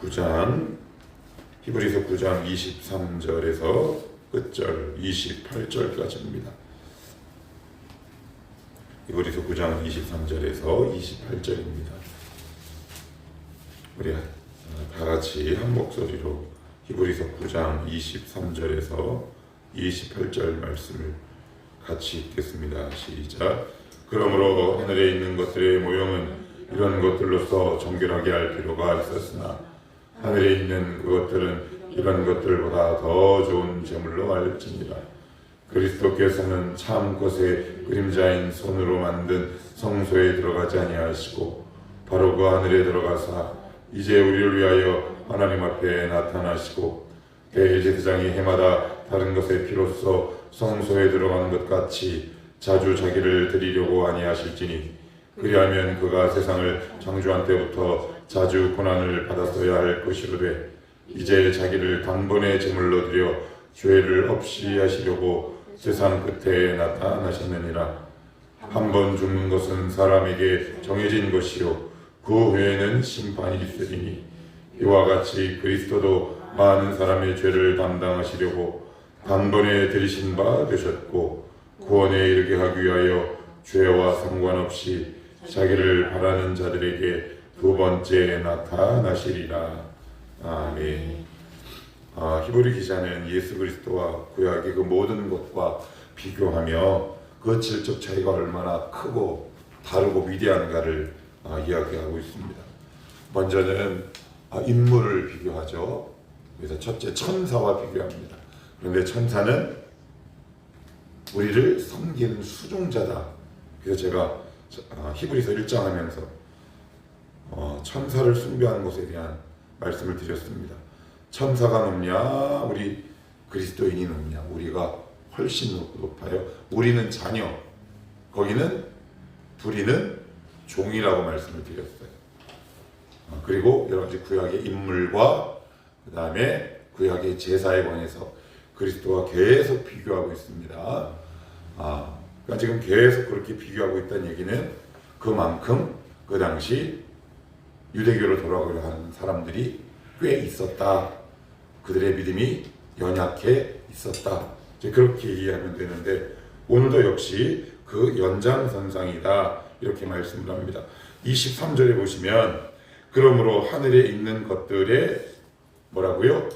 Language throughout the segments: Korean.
9장 히브리서 9장 23절에서 끝절 28절까지입니다. 히브리서 9장 23절에서 28절입니다. 우리 다 같이 한 목소리로 히브리서 9장 23절에서 28절 말씀을 같이 읽겠습니다. 시작. 그러므로 하늘에 있는 것들의 모형은 이런 것들로서 정결하게 할 필요가 있었으나 하늘에 있는 그것들은 이런 것들보다 더 좋은 제물로 알지니라. 그리스도께서는 참 것의 그림자인 손으로 만든 성소에 들어가지 아니하시고 바로 그 하늘에 들어가사 이제 우리를 위하여 하나님 앞에 나타나시고 대제사장이 해마다 다른 것의 피로써 성소에 들어가는 것 같이 자주 자기를 드리려고 아니하실지니 그리하면 그가 세상을 창조한 때부터 자주 고난을 받았어야 할 것이로되 이제 자기를 단번에 제물로 드려 죄를 없이 하시려고 세상 끝에 나타나셨느니라. 한 번 죽는 것은 사람에게 정해진 것이요 그 후에는 심판이 있으리니 이와 같이 그리스도도 많은 사람의 죄를 담당하시려고 단번에 들이신 바 되셨고 구원에 이르게 하기 위하여 죄와 상관없이 자기를 바라는 자들에게 두 번째 나타나시리라. 아멘. 히브리 기자는 예수 그리스도와 구약의 그 모든 것과 비교하며 그 질적 차이가 얼마나 크고 다르고 위대한가를 이야기하고 있습니다. 먼저는 인물을 비교하죠. 그래서 첫째 천사와 비교합니다. 그런데 천사는 우리를 섬기는 수종자다. 그래서 제가 히브리서 1장 하면서 천사를 숭배하는 것에 대한 말씀을 드렸습니다. 천사가 높냐 우리 그리스도인이 높냐. 우리가 훨씬 높아요. 우리는 자녀, 거기는 불의는 종이라고 말씀을 드렸어요. 그리고 여러 가지 구약의 인물과 그 다음에 구약의 제사에 관해서 그리스도와 계속 비교하고 있습니다. 그러니까 지금 계속 그렇게 비교하고 있다는 얘기는 그만큼 그 당시 유대교로 돌아가려 하는 사람들이 꽤 있었다. 그들의 믿음이 연약해 있었다. 이제 그렇게 이해하면 되는데 오늘도 역시 그 연장선상이다. 이렇게 말씀을 합니다. 23절에 보시면 그러므로 하늘에 있는 것들의 뭐라고요?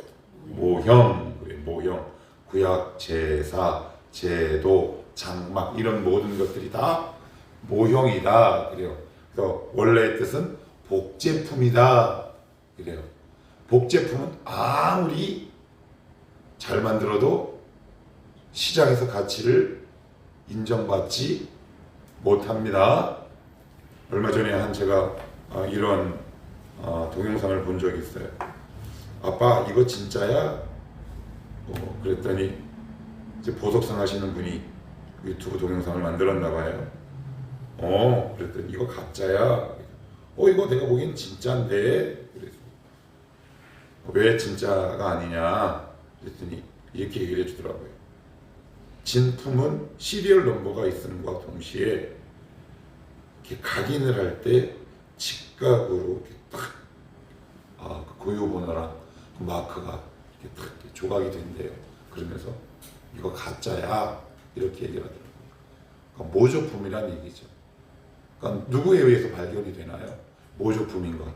모형, 모형, 구약, 제사, 제도, 장막 이런 모든 것들이 다 모형이다. 그래요. 그래서 원래의 뜻은 복제품이다. 그래요. 복제품은 아무리 잘 만들어도 시장에서 가치를 인정받지 못합니다. 얼마 전에 제가 이런 동영상을 본 적이 있어요. 아빠 이거 진짜야? 그랬더니 이제 보석상 하시는 분이 유튜브 동영상을 만들었나 봐요. 그랬더니 이거 가짜야. 이거 내가 보기엔 진짜인데. 그래서 왜 진짜가 아니냐? 그랬더니 이렇게 얘기를 해주더라고요. 진품은 시리얼 넘버가 있음과 동시에 이렇게 각인을 할 때 직각으로 이렇게 딱 그 고유 번호랑 그 마크가 이렇게 딱 이렇게 조각이 된대요. 그러면서 이거 가짜야 이렇게 얘기를 하더라고요. 그러니까 모조품이란 얘기죠. 그러니까 누구에 의해서 발견이 되나요? 모조품인 것.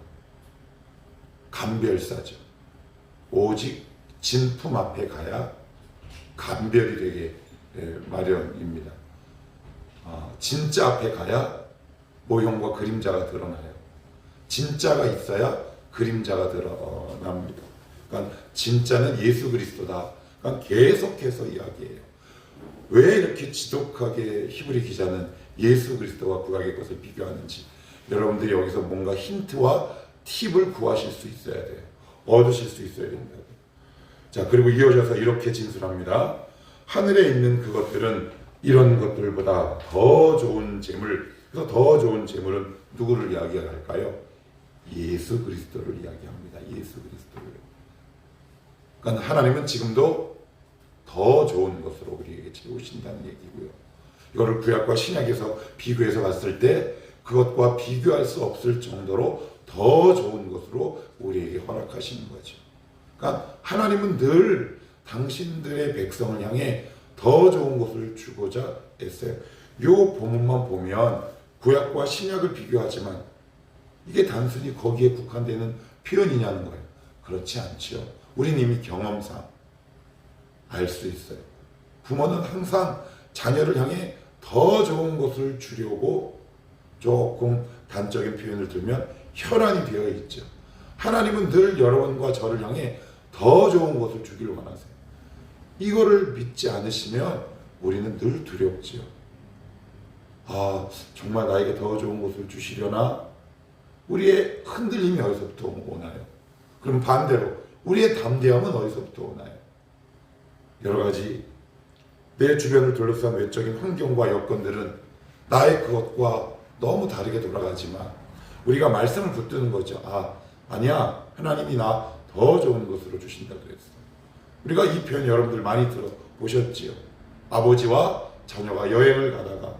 감별사죠. 오직 진품 앞에 가야 감별이 되게 마련입니다. 진짜 앞에 가야 모형과 그림자가 드러나요. 진짜가 있어야 그림자가 드러납니다. 그러니까 진짜는 예수 그리스도다. 그러니까 계속해서 이야기해요. 왜 이렇게 지독하게 히브리 기자는 예수 그리스도와 구약의 것을 비교하는지 여러분들이 여기서 뭔가 힌트와 팁을 구하실 수 있어야 돼요. 얻으실 수 있어야 됩니다. 자, 그리고 이어져서 이렇게 진술합니다. 하늘에 있는 그것들은 이런 것들보다 더 좋은 재물. 그래서 더 좋은 재물은 누구를 이야기할까요? 예수 그리스도를 이야기합니다. 예수 그리스도를. 그러니까 하나님은 지금도 더 좋은 것으로 우리에게 채우신다는 얘기고요. 이거를 구약과 신약에서 비교해서 봤을 때 그것과 비교할 수 없을 정도로 더 좋은 것으로 우리에게 허락하시는 거죠. 그러니까 하나님은 늘 당신들의 백성을 향해 더 좋은 것을 주고자 했어요. 요 본문만 보면 구약과 신약을 비교하지만 이게 단순히 거기에 국한되는 표현이냐는 거예요. 그렇지 않죠. 우리는 이미 경험상 알 수 있어요. 부모는 항상 자녀를 향해 더 좋은 것을 주려고 조금 단적인 표현을 들면 혈안이 되어 있죠. 하나님은 늘 여러분과 저를 향해 더 좋은 것을 주기를 원하세요. 이거를 믿지 않으시면 우리는 늘 두렵지요. 아, 정말 나에게 더 좋은 것을 주시려나? 우리의 흔들림이 어디서부터 오나요? 그럼 반대로 우리의 담대함은 어디서부터 오나요? 여러 가지 내 주변을 둘러싼 외적인 환경과 여건들은 나의 그것과 너무 다르게 돌아가지만 우리가 말씀을 붙드는 거죠. 아니야. 하나님이 나 더 좋은 것으로 주신다 그랬어. 우리가 이 표현 여러분들 많이 들어보셨지요. 아버지와 자녀가 여행을 가다가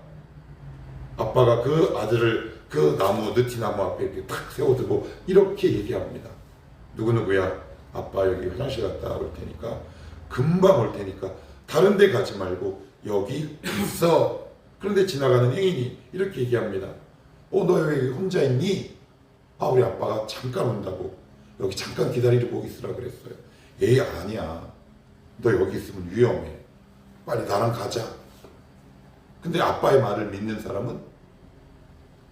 아빠가 그 아들을 그 나무, 느티나무 앞에 이렇게 탁 세워두고 이렇게 얘기합니다. 누구누구야, 아빠 여기 화장실 갔다 올 테니까 금방 올 테니까 다른 데 가지 말고 여기 있어. 그런데 지나가는 행인이 이렇게 얘기합니다. 너 왜 혼자 있니? 우리 아빠가 잠깐 온다고 여기 잠깐 기다리고 있으라 그랬어요. 에이, 아니야. 너 여기 있으면 위험해. 빨리 나랑 가자. 근데 아빠의 말을 믿는 사람은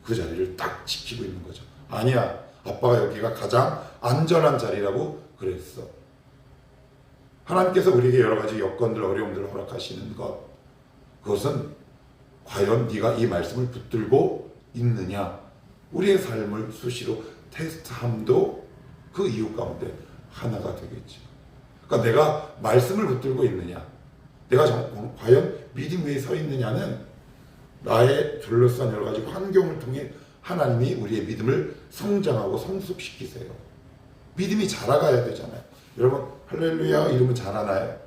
그 자리를 딱 지키고 있는 거죠. 아니야. 아빠가 여기가 가장 안전한 자리라고 그랬어. 하나님께서 우리에게 여러 가지 여건들, 어려움들을 허락하시는 것, 그것은 과연 네가 이 말씀을 붙들고 있느냐, 우리의 삶을 수시로 테스트함도 그 이유 가운데 하나가 되겠죠. 그러니까 내가 말씀을 붙들고 있느냐, 내가 과연 믿음 위에 서 있느냐는 나의 둘러싼 여러 가지 환경을 통해 하나님이 우리의 믿음을 성장하고 성숙시키세요. 믿음이 자라가야 되잖아요. 여러분, 할렐루야 이러면 자라나요?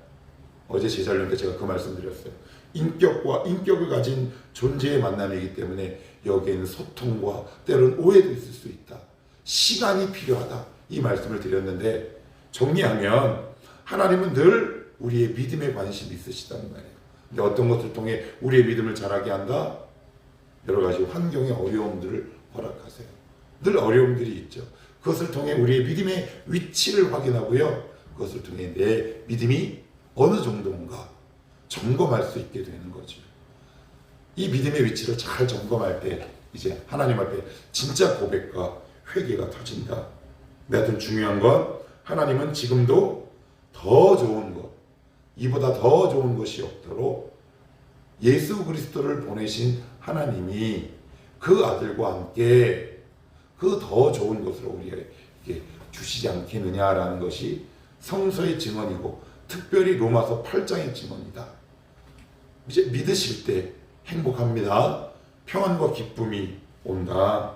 어제 제자령 때 제가 그 말씀 드렸어요. 인격을 가진 존재의 만남이기 때문에 여기에는 소통과 때로는 오해도 있을 수 있다. 시간이 필요하다. 이 말씀을 드렸는데, 정리하면 하나님은 늘 우리의 믿음에 관심이 있으시다는 말이에요. 근데 어떤 것을 통해 우리의 믿음을 자라게 한다? 여러 가지 환경의 어려움들을 허락하세요. 늘 어려움들이 있죠. 그것을 통해 우리의 믿음의 위치를 확인하고요. 그것을 통해 내 믿음이 어느 정도인가 점검할 수 있게 되는 거죠. 이 믿음의 위치를 잘 점검할 때 이제 하나님 앞에 진짜 고백과 회개가 터진다. 여하튼 중요한 건 하나님은 지금도 더 좋은 것, 이보다 더 좋은 것이 없도록 예수 그리스도를 보내신 하나님이 그 아들과 함께 그 더 좋은 것으로 우리에게 주시지 않겠느냐라는 것이 성서의 증언이고 특별히 로마서 8장의 증언이다. 이제 믿으실 때 행복합니다. 평안과 기쁨이 온다.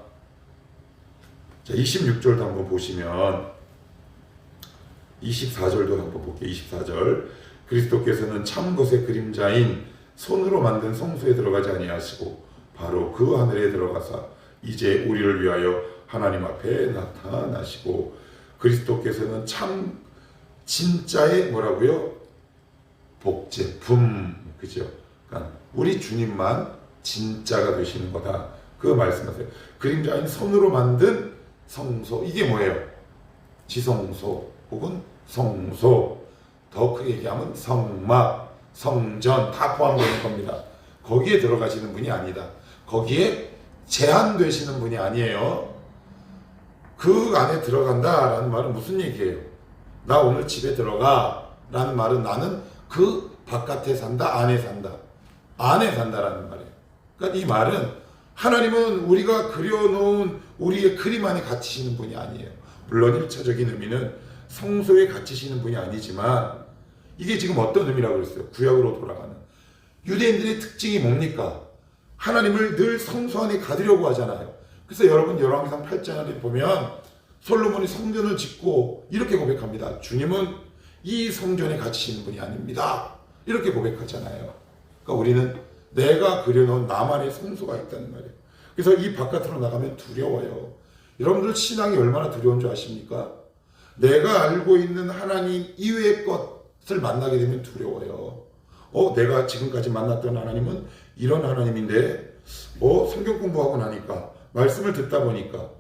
자, 26절도 한번 보시면 24절도 한번 볼게요. 24절. 그리스도께서는 참 것의 그림자인 손으로 만든 성소에 들어가지 아니하시고 바로 그 하늘에 들어가사 이제 우리를 위하여 하나님 앞에 나타나시고, 그리스도께서는 참 진짜의 뭐라고요? 복제품. 그죠? 그러니까 우리 주님만 진짜가 되시는 거다. 그 말씀하세요. 그림자인 손으로 만든 성소. 이게 뭐예요? 지성소 혹은 성소. 더 크게 얘기하면 성막, 성전 다 포함되는 겁니다. 거기에 들어가시는 분이 아니다. 거기에 제한되시는 분이 아니에요. 그 안에 들어간다라는 말은 무슨 얘기예요? 나 오늘 집에 들어가 라는 말은 나는 그 바깥에 산다, 안에 산다. 안에 산다라는 말이에요. 그러니까 이 말은 하나님은 우리가 그려놓은 우리의 그림 안에 갇히시는 분이 아니에요. 물론 1차적인 의미는 성소에 갇히시는 분이 아니지만, 이게 지금 어떤 의미라고 그랬어요? 구약으로 돌아가는. 유대인들의 특징이 뭡니까? 하나님을 늘 성소 안에 가두려고 하잖아요. 그래서 여러분 열왕기상 8장에 보면 솔로몬이 성전을 짓고 이렇게 고백합니다. 주님은 이 성전에 갇히시는 분이 아닙니다. 이렇게 고백하잖아요. 그러니까 우리는 내가 그려놓은 나만의 성소가 있다는 말이에요. 그래서 이 바깥으로 나가면 두려워요. 여러분들 신앙이 얼마나 두려운 줄 아십니까? 내가 알고 있는 하나님 이외의 것을 만나게 되면 두려워요. 내가 지금까지 만났던 하나님은 이런 하나님인데, 성경 공부하고 나니까, 말씀을 듣다 보니까,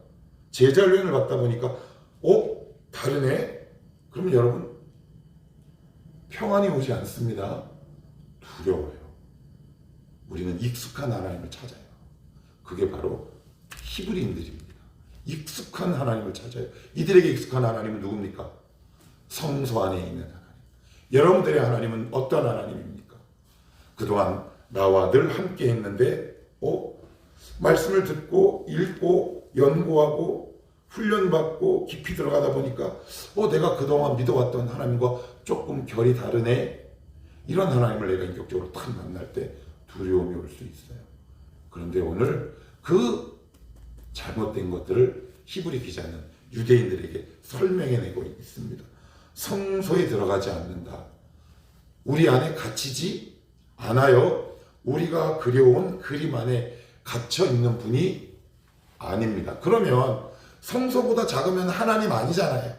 제자 훈련을 받다 보니까, 다르네? 그러면 여러분, 평안이 오지 않습니다. 두려워요. 우리는 익숙한 하나님을 찾아요. 그게 바로 히브리인들입니다. 익숙한 하나님을 찾아요. 이들에게 익숙한 하나님은 누굽니까? 성소 안에 있는 하나님. 여러분들의 하나님은 어떤 하나님입니까? 그동안 나와 늘 함께 했는데 말씀을 듣고 읽고 연구하고 훈련받고 깊이 들어가다 보니까 내가 그동안 믿어왔던 하나님과 조금 결이 다르네. 이런 하나님을 내가 인격적으로 딱 만날 때 두려움이 올 수 있어요. 그런데 오늘 그 잘못된 것들을 히브리 기자는 유대인들에게 설명해내고 있습니다. 성소에 들어가지 않는다. 우리 안에 갇히지 않아요. 우리가 그려온 그림 안에 갇혀 있는 분이 아닙니다. 그러면 성소보다 작으면 하나님 아니잖아요.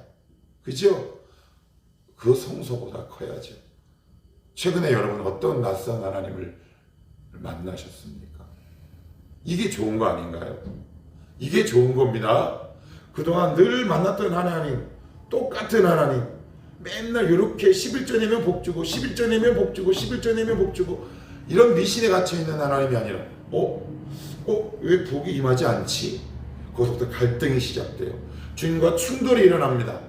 그죠? 그 성소보다 커야죠. 최근에 여러분 어떤 낯선 하나님을 만나셨습니까? 이게 좋은 거 아닌가요? 이게 좋은 겁니다. 그동안 늘 만났던 하나님, 똑같은 하나님, 맨날 이렇게 11조 내면 복 주고 11조 내면 복 주고 11조 내면 복 주고 이런 미신에 갇혀있는 하나님이 아니라 왜 복이 임하지 않지? 거기서부터 갈등이 시작돼요. 주님과 충돌이 일어납니다.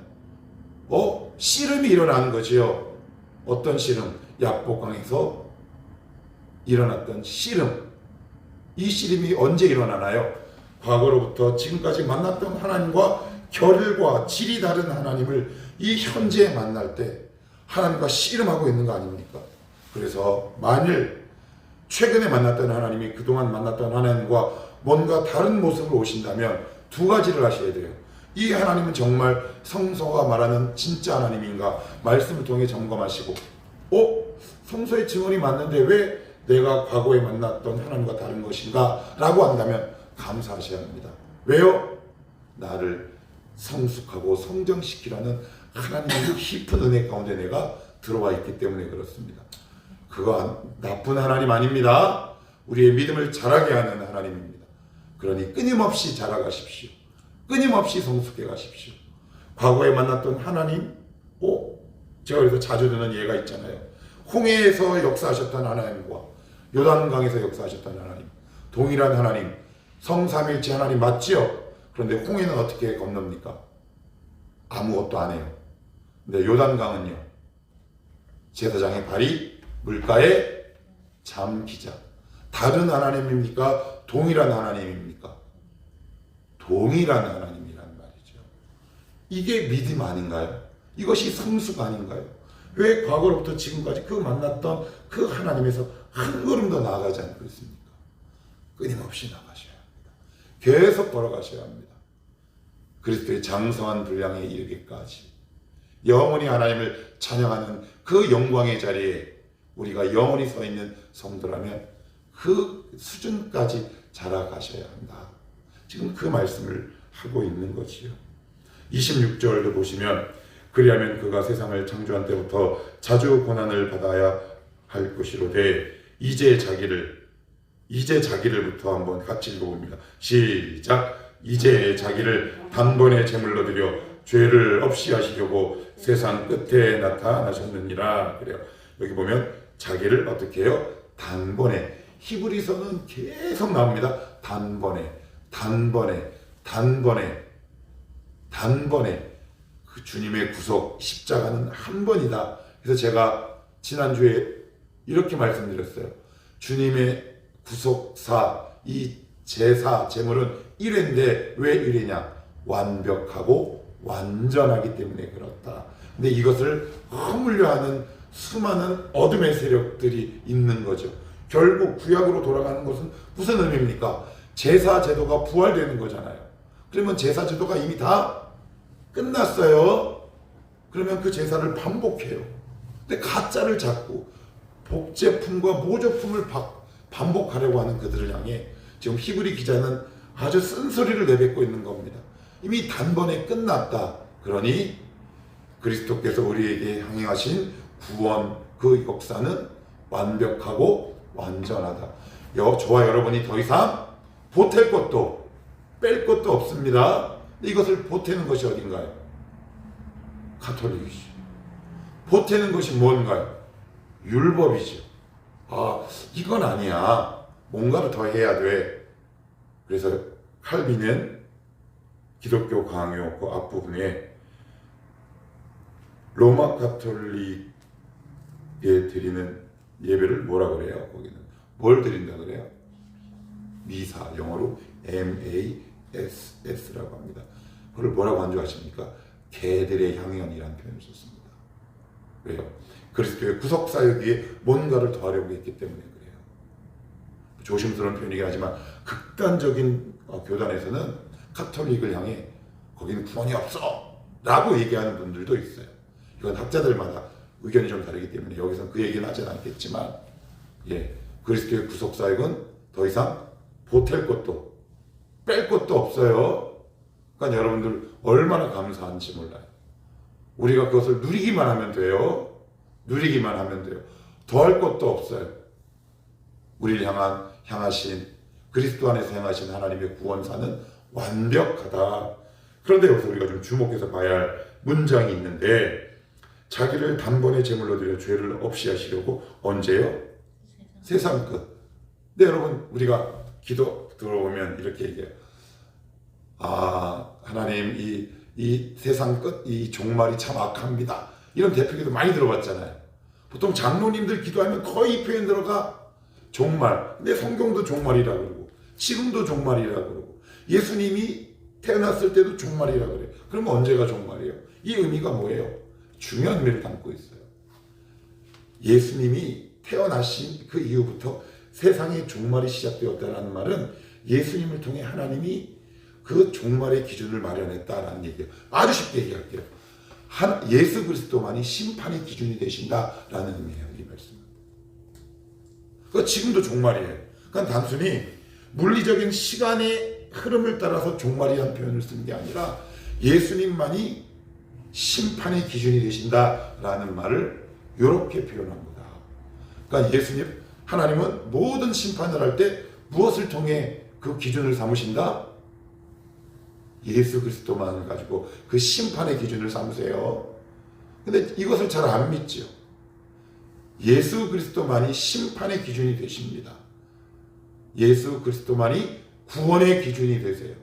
씨름이 일어나는 거지요. 어떤 씨름? 야복강에서 일어났던 씨름. 이 씨름이 언제 일어나나요? 과거로부터 지금까지 만났던 하나님과 결과 질이 다른 하나님을 이 현재에 만날 때 하나님과 씨름하고 있는 거 아닙니까? 그래서 만일 최근에 만났던 하나님이 그동안 만났던 하나님과 뭔가 다른 모습으로 오신다면 두 가지를 하셔야 돼요. 이 하나님은 정말 성서가 말하는 진짜 하나님인가 말씀을 통해 점검하시고 성서의 증언이 맞는데 왜 내가 과거에 만났던 하나님과 다른 것인가 라고 한다면 감사하셔야 합니다. 왜요? 나를 성숙하고 성장시키라는 하나님의 깊은 은혜 가운데 내가 들어와 있기 때문에 그렇습니다. 그거 나쁜 하나님 아닙니다. 우리의 믿음을 자라게 하는 하나님입니다. 그러니 끊임없이 자라가십시오. 끊임없이 성숙해 가십시오. 과거에 만났던 하나님, 제가 그래서 자주 듣는 예가 있잖아요. 홍해에서 역사하셨던 하나님과 요단강에서 역사하셨던 하나님, 동일한 하나님, 성삼일체 하나님 맞지요? 그런데 홍해는 어떻게 건넙니까? 아무것도 안 해요. 근데 요단강은요, 제사장의 발이 물가에 잠기자. 다른 하나님입니까? 동일한 하나님입니까? 동일한 하나님이란 말이죠. 이게 믿음 아닌가요? 이것이 성숙 아닌가요? 왜 과거로부터 지금까지 그 만났던 그 하나님에서 한 걸음 더 나아가지 않고 있습니까? 끊임없이 나가셔야 합니다. 계속 걸어가셔야 합니다. 그리스도의 장성한 분량에 이르기까지 영원히 하나님을 찬양하는 그 영광의 자리에 우리가 영원히 서 있는 성도라면 그 수준까지 자라가셔야 한다. 지금 그 말씀을 하고 있는 거지요. 26절도 보시면 그리하면 그가 세상을 창조한 때부터 자주 고난을 받아야 할 것이로되 이제 자기를부터 한번 같이 읽어봅니다. 시작. 이제 자기를 단번에 제물로 드려 죄를 없이 하시려고 세상 끝에 나타나셨느니라. 그래요. 여기 보면 자기를 어떻게 해요? 단번에. 히브리서는 계속 나옵니다. 단번에 그 주님의 구속 십자가는 한 번이다. 그래서 제가 지난주에 이렇게 말씀드렸어요. 주님의 구속사, 이 제사, 제물은 1회인데 왜 1회냐? 완벽하고 완전하기 때문에 그렇다. 근데 이것을 허물려 하는 수많은 어둠의 세력들이 있는 거죠. 결국 구약으로 돌아가는 것은 무슨 의미입니까? 제사 제도가 부활되는 거잖아요. 그러면 제사 제도가 이미 다 끝났어요. 그러면 그 제사를 반복해요. 근데 가짜를 잡고 복제품과 모조품을 반복하려고 하는 그들을 향해 지금 히브리 기자는 아주 쓴소리를 내뱉고 있는 겁니다. 이미 단번에 끝났다. 그러니 그리스도께서 우리에게 행하신 구원 그 역사는 완벽하고 완전하다. 저와 여러분이 더 이상 보탤 것도 뺄 것도 없습니다. 이것을 보태는 것이 어딘가요? 가톨릭이죠. 보태는 것이 뭔가요? 율법이죠. 이건 아니야. 뭔가를 더 해야 돼. 그래서 칼빈은 기독교 강요 그 앞부분에 로마 가톨릭에 드리는 예배를 뭐라 그래요? 거기는 뭘 드린다 그래요? 미사, 영어로 MASS라고 합니다. 그걸 뭐라고 간주하십니까? 개들의 향연이라는 표현을 썼습니다. 왜요? 그리스도의 구속사역에 뭔가를 더하려고 했기 때문에 그래요. 조심스러운 표현이긴 하지만 극단적인 교단에서는 가톨릭을 향해 거기는 구원이 없어 라고 얘기하는 분들도 있어요. 이건 학자들마다 의견이 좀 다르기 때문에 여기서 그 얘기는 하진 않겠지만, 그리스도의 구속사역은 더 이상 보탤 것도 뺄 것도 없어요. 그러니까 여러분들 얼마나 감사한지 몰라요. 우리가 그것을 누리기만 하면 돼요. 누리기만 하면 돼요. 더할 것도 없어요. 우리를 향하신 그리스도 안에서 행하신 하나님의 구원사는 완벽하다. 그런데 여기서 우리가 좀 주목해서 봐야 할 문장이 있는데, 자기를 단번에 제물로 드려 죄를 없이 하시려고 언제요? 세상 끝. 근데 여러분 우리가 기도 들어보면 이렇게 얘기해요. 하나님 이 세상 끝, 이 종말이 참 악합니다. 이런 대표기도 많이 들어봤잖아요. 보통 장로님들 기도하면 거의 이 표현 들어가. 종말. 근데 성경도 종말이라고 그러고 지금도 종말이라고 그러고 예수님이 태어났을 때도 종말이라고 그래요. 그러면 언제가 종말이에요? 이 의미가 뭐예요? 중요한 의미를 담고 있어요. 예수님이 태어나신 그 이후부터 세상의 종말이 시작되었다는 말은 예수님을 통해 하나님이 그 종말의 기준을 마련했다라는 얘기예요. 아주 쉽게 얘기할게요. 예수 그리스도만이 심판의 기준이 되신다라는 의미예요. 이 말씀은. 그러니까 지금도 종말이에요. 그러니까 단순히 물리적인 시간의 흐름을 따라서 종말이라는 표현을 쓰는 게 아니라 예수님만이 심판의 기준이 되신다라는 말을 이렇게 표현합니다. 그러니까 하나님은 모든 심판을 할 때 무엇을 통해 그 기준을 삼으신다? 예수 그리스도만 가지고 그 심판의 기준을 삼으세요. 근데 이것을 잘 안 믿죠. 예수 그리스도만이 심판의 기준이 되십니다. 예수 그리스도만이 구원의 기준이 되세요.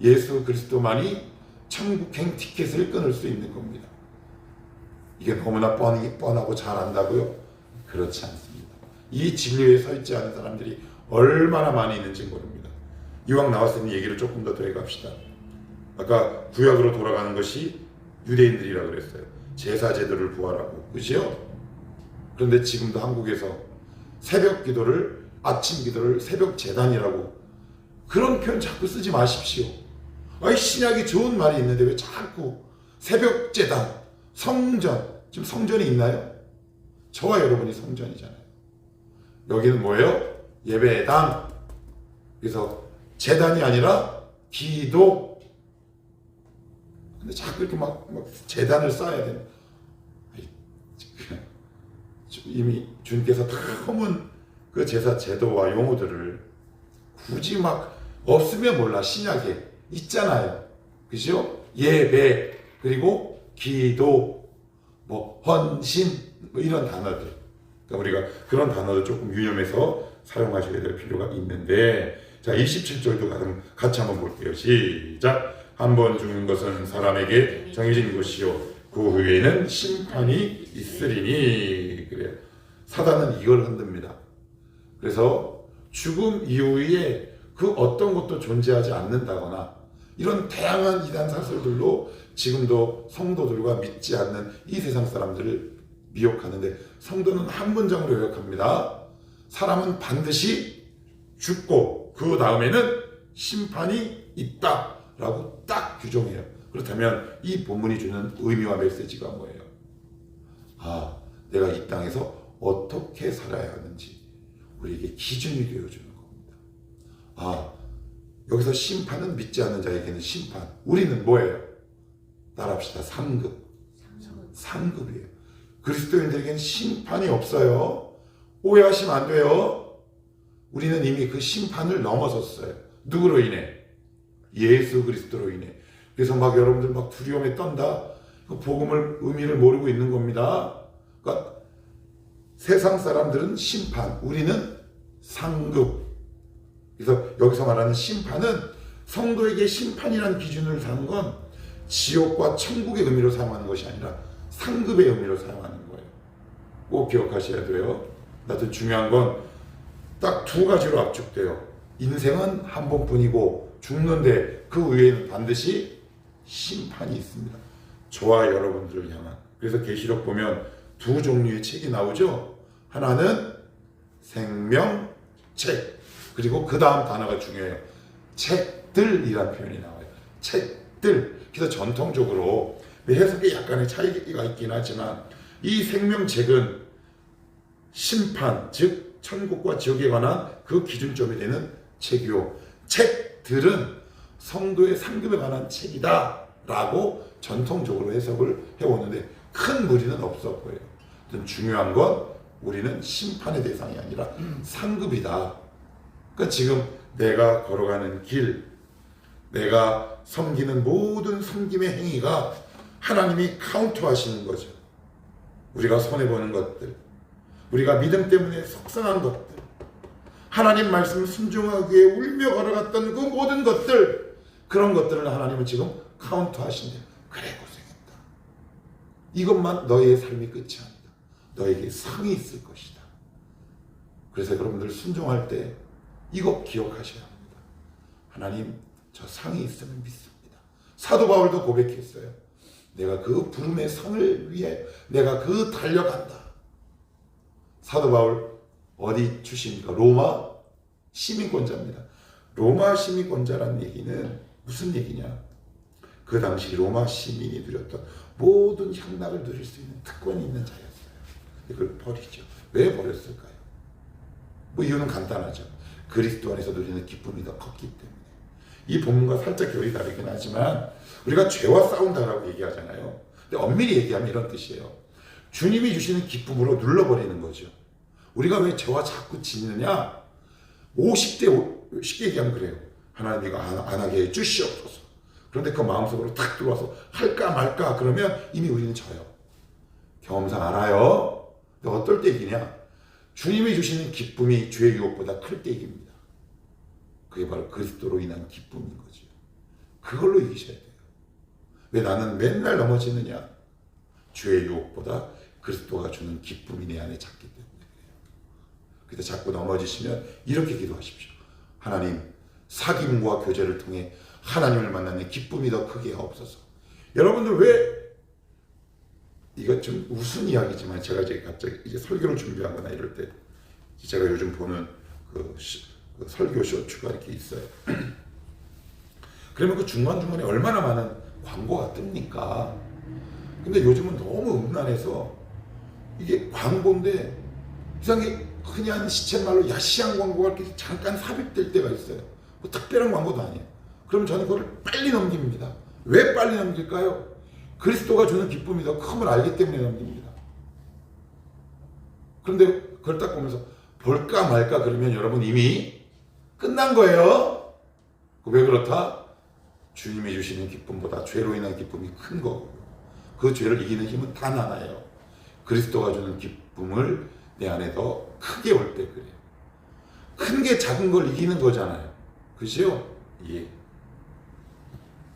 예수 그리스도만이 천국행 티켓을 끊을 수 있는 겁니다. 이게 너무나 뻔하고 잘 안다고요? 그렇지 않습니다. 이 진리에 서 있지 않은 사람들이 얼마나 많이 있는지 모릅니다. 이왕 나왔으니 얘기를 조금 더 해갑시다. 아까 구약으로 돌아가는 것이 유대인들이라고 그랬어요. 제사 제도를 부활하고, 그죠? 그런데 지금도 한국에서 새벽 기도를, 아침 기도를 새벽 재단이라고, 그런 표현 자꾸 쓰지 마십시오. 신약이 좋은 말이 있는데 왜 자꾸 새벽 재단, 성전, 지금 성전이 있나요? 저와 여러분이 성전이잖아요. 여기는 뭐예요? 예배당. 그래서 재단이 아니라 기도. 근데 자꾸 이렇게 막 재단을 쌓아야 되는. 이미 주님께서 다 허문 그 제사 제도와 용어들을 굳이 막 없으면 몰라. 신약에 있잖아요. 그죠? 예배, 그리고 기도, 헌신, 이런 단어들. 그러니까 우리가 그런 단어를 조금 유념해서 사용하셔야 될 필요가 있는데, 자, 27절도 같이 한번 볼게요. 시작. 한 번 죽는 것은 사람에게 정해진 것이요 그 후에는 심판이 있으리니. 그래요. 사단은 이걸 흔듭니다. 그래서 죽음 이후에 그 어떤 것도 존재하지 않는다거나 이런 다양한 이단 사설들로 지금도 성도들과 믿지 않는 이 세상 사람들을 미혹하는데, 성도는 한 문장으로 요약합니다. 사람은 반드시 죽고 그 다음에는 심판이 있다라고 딱 규정해요. 그렇다면 이 본문이 주는 의미와 메시지가 뭐예요? 내가 이 땅에서 어떻게 살아야 하는지 우리에게 기준이 되어주는 겁니다. 여기서 심판은 믿지 않는 자에게는 심판. 우리는 뭐예요? 따라합시다. 3급. 3급이에요. 그리스도인들에게는 심판이 없어요. 오해하시면 안 돼요. 우리는 이미 그 심판을 넘어섰어요. 누구로 인해? 예수 그리스도로 인해. 그래서 막 여러분들 막 두려움에 떤다. 그 복음을 의미를 모르고 있는 겁니다. 그러니까 세상 사람들은 심판, 우리는 상급. 그래서 여기서 말하는 심판은 성도에게 심판이라는 기준을 사는 건 지옥과 천국의 의미로 사용하는 것이 아니라 상급의 의미로 사용하는 거예요. 꼭 기억하셔야 돼요. 나도 중요한 건 딱 두 가지로 압축돼요. 인생은 한 번뿐이고 죽는데 그 위에는 반드시 심판이 있습니다. 저와 여러분들을 향한. 그래서 계시록 보면 두 종류의 책이 나오죠. 하나는 생명책, 그리고 그 다음 단어가 중요해요. 책들이라는 표현이 나와요. 책들. 그래서 전통적으로 해석에 약간의 차이가 있긴 하지만 이 생명책은 심판, 즉 천국과 지옥에 관한 그 기준점이 되는 책이요. 책들은 성도의 상급에 관한 책이다 라고 전통적으로 해석을 해오는데 큰 무리는 없어 보여요. 중요한 건 우리는 심판의 대상이 아니라 상급이다. 그러니까 지금 내가 걸어가는 길, 내가 섬기는 모든 섬김의 행위가 하나님이 카운트하시는 거죠. 우리가 손해보는 것들, 우리가 믿음 때문에 속상한 것들, 하나님 말씀을 순종하기 위해 울며 걸어갔던 그 모든 것들, 그런 것들을 하나님은 지금 카운트하신대요. 그래, 고생했다. 이것만 너희의 삶이 끝이 아니다. 너에게 상이 있을 것이다. 그래서 여러분들 순종할 때 이거 기억하셔야 합니다. 하나님, 저 상이 있으면 믿습니다. 사도 바울도 고백했어요. 내가 그 부름의 상을 위해 내가 그 달려간다. 사도 바울 어디 출신입니까? 로마 시민권자입니다. 로마 시민권자라는 얘기는 무슨 얘기냐? 그 당시 로마 시민이 누렸던 모든 향락을 누릴 수 있는 특권이 있는 자였어요. 그걸 버리죠. 왜 버렸을까요? 뭐 이유는 간단하죠. 그리스도 안에서 누리는 기쁨이 더 컸기 때문에. 이 본문과 살짝 결이 다르긴 하지만 우리가 죄와 싸운다라고 얘기하잖아요. 근데 엄밀히 얘기하면 이런 뜻이에요. 주님이 주시는 기쁨으로 눌러버리는 거죠. 우리가 왜 죄와 자꾸 짓느냐? 50대 쉽게 얘기하면 그래요. 하나님 이거 안 하게 해주시옵소서. 그런데 그 마음속으로 탁 들어와서 할까 말까 그러면 이미 우리는 져요. 경험상 알아요. 근데 어떨 때 이기냐? 주님이 주시는 기쁨이 죄의 유혹보다 클 때 이깁니다. 그게 바로 그리스도로 인한 기쁨인 거죠. 그걸로 이기셔야 돼요. 왜 나는 맨날 넘어지느냐? 죄의 유혹보다 그리스도가 주는 기쁨이 내 안에 작기 때문에 그래요. 그래서 자꾸 넘어지시면 이렇게 기도하십시오. 하나님, 사귐과 교제를 통해 하나님을 만나는 기쁨이 더 크게 하옵소서. 여러분들 왜 이거 좀 우스운 이야기지만 제가 이제 갑자기 이제 설교를 준비하거나 이럴 때 제가 요즘 보는 그 설교 쇼츠가 이렇게 있어요. 그러면 그 중간중간에 얼마나 많은 광고가 뜹니까? 근데 요즘은 너무 음란해서 이게 광고인데 이상하게 그냥 시쳇말로 야시한 광고가 이렇게 잠깐 삽입될 때가 있어요. 뭐 특별한 광고도 아니에요. 그럼 저는 그걸 빨리 넘깁니다. 왜 빨리 넘길까요? 그리스도가 주는 기쁨이 더 큼을 알기 때문에 넘깁니다. 그런데 그걸 딱 보면서 볼까 말까 그러면 여러분 이미 끝난 거예요. 왜 그렇다? 주님이 주시는 기쁨보다 죄로 인한 기쁨이 큰 거고요. 그 죄를 이기는 힘은 단 하나예요. 그리스도가 주는 기쁨을 내 안에 더 크게 올 때 그래요. 큰 게 작은 걸 이기는 거잖아요. 그죠? 예.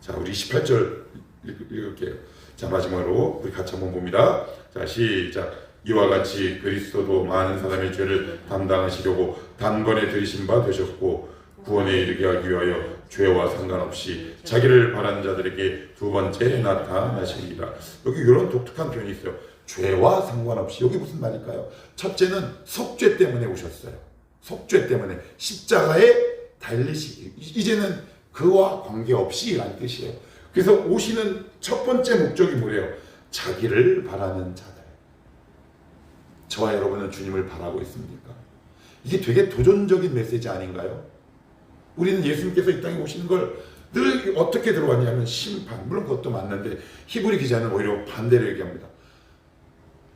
자, 우리 28절 읽을게요. 자, 마지막으로 우리 같이 한번 봅니다. 자, 시작. 이와 같이 그리스도도 많은 사람의 죄를 담당하시려고 단번에 들이신 바 되셨고 구원에 이르게 하기 위하여 죄와 상관없이 자기를 바라는 자들에게 두 번째 나타나시리라. 여기 이런 독특한 표현이 있어요. 죄와 상관없이. 여기 무슨 말일까요? 첫째는 속죄 때문에 오셨어요. 속죄 때문에 십자가에 달리시기. 이제는 그와 관계없이라는 뜻이에요. 그래서 오시는 첫 번째 목적이 뭐래요? 자기를 바라는 자들. 저와 여러분은 주님을 바라고 있습니까? 이게 되게 도전적인 메시지 아닌가요? 우리는 예수님께서 이 땅에 오시는 걸 늘 어떻게 들어왔냐면 심판, 물론 그것도 맞는데 히브리 기자는 오히려 반대로 얘기합니다.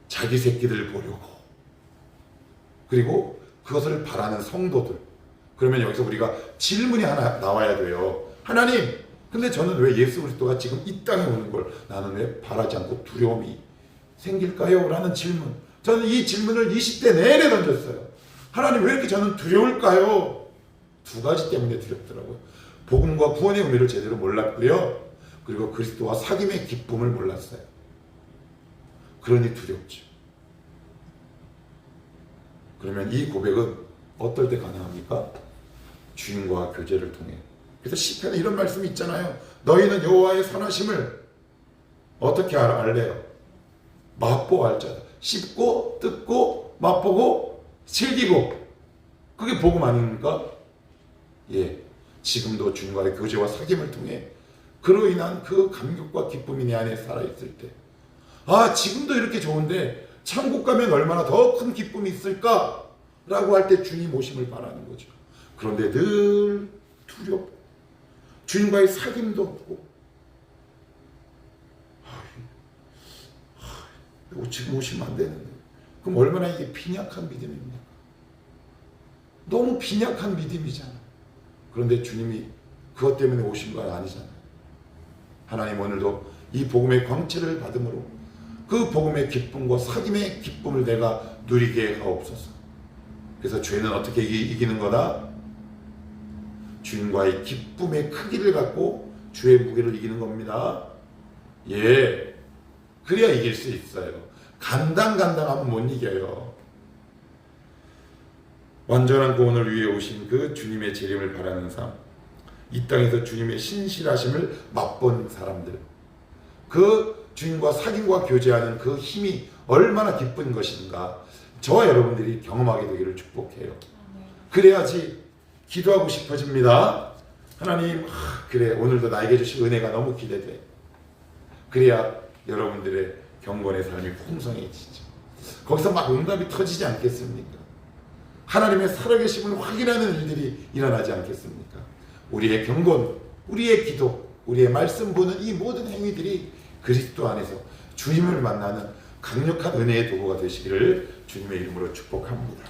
자기 새끼들 보려고, 그리고 그것을 바라는 성도들. 그러면 여기서 우리가 질문이 하나 나와야 돼요. 하나님, 근데 저는 왜 예수 그리스도가 지금 이 땅에 오는 걸 나는 왜 바라지 않고 두려움이 생길까요? 라는 질문. 저는 이 질문을 20대 내내 던졌어요. 하나님, 왜 이렇게 저는 두려울까요? 두 가지 때문에 두렵더라고요. 복음과 구원의 의미를 제대로 몰랐고요. 그리고 그리스도와 사귐의 기쁨을 몰랐어요. 그러니 두렵죠. 그러면 이 고백은 어떨 때 가능합니까? 주님과 교제를 통해. 그래서 시편에 이런 말씀이 있잖아요. 너희는 여호와의 선하심을 어떻게 알래요? 맛보 알 자다. 씹고 뜯고 맛보고 즐기고. 그게 복음 아닙니까? 예. 지금도 주님과의 교제와 사귐을 통해 그로 인한 그 감격과 기쁨이 내 안에 살아있을 때, 아, 지금도 이렇게 좋은데 천국 가면 얼마나 더 큰 기쁨이 있을까? 라고 할 때 주님 오심을 바라는 거죠. 그런데 늘 두렵고 주님과의 사귐도 없고, 지금 오시면 안 되는데. 그럼 얼마나 이게 빈약한 믿음입니까? 너무 빈약한 믿음이잖아. 그런데 주님이 그것 때문에 오신 건 아니잖아요. 하나님 오늘도 이 복음의 광채를 받음으로 그 복음의 기쁨과 사귐의 기쁨을 내가 누리게 하옵소서. 그래서 죄는 어떻게 이기는 거다? 주님과의 기쁨의 크기를 갖고 주의 무게를 이기는 겁니다. 예, 그래야 이길 수 있어요. 간당간당하면 못 이겨요. 완전한 구원을 위해 오신 그 주님의 재림을 바라는 삶, 이 땅에서 주님의 신실하심을 맛본 사람들, 그 주님과 사귐과 교제하는 그 힘이 얼마나 기쁜 것인가, 저와 여러분들이 경험하게 되기를 축복해요. 그래야지 기도하고 싶어집니다. 하나님, 그래, 오늘도 나에게 주신 은혜가 너무 기대돼. 그래야 여러분들의 경건의 삶이 풍성해지죠. 거기서 막 응답이 터지지 않겠습니까? 하나님의 살아계심을 확인하는 일들이 일어나지 않겠습니까? 우리의 경건, 우리의 기도, 우리의 말씀 보는 이 모든 행위들이 그리스도 안에서 주님을 만나는 강력한 은혜의 도구가 되시기를 주님의 이름으로 축복합니다.